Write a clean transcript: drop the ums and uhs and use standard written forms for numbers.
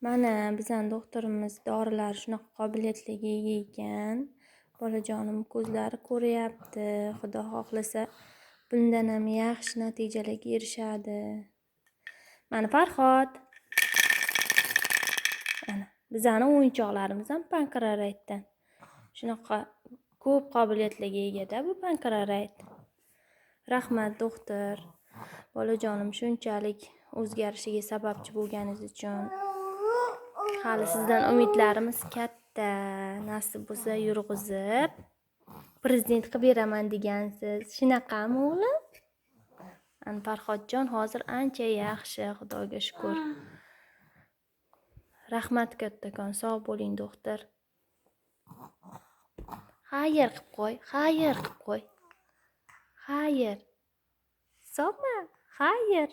Mana bizning doktorimiz dorilar shunaqa qobiliyatliga ega ekan. Bolajonim ko'zlari ko'ryapti. Xudo xohlasa bundan ham yaxshi natijalarga erishadi. Mana Farhod. Mana bizning o'yinchoqlarimiz ham pankraraytdan. Shunaqa ko'p qobiliyatlarga ega-da bu pankrarayt. Rahmat doktor. Bolajonim shunchalik o'zgarishiga sababchi bo'lganingiz uchun. Hali sizdan umidlarimiz katta. Nasib bo'lsa yurg'izib prezident qilib beraman degansiz. Shunaqami o'g'lim? Ana Farhodjon hozir ancha yaxshi, Xudoga shukr. Rahmat kattakon, sog' bo'ling doktor. Xayr qilib qo'y, xayr qilib qo'y. Xayr. Sog'mi? Xayr.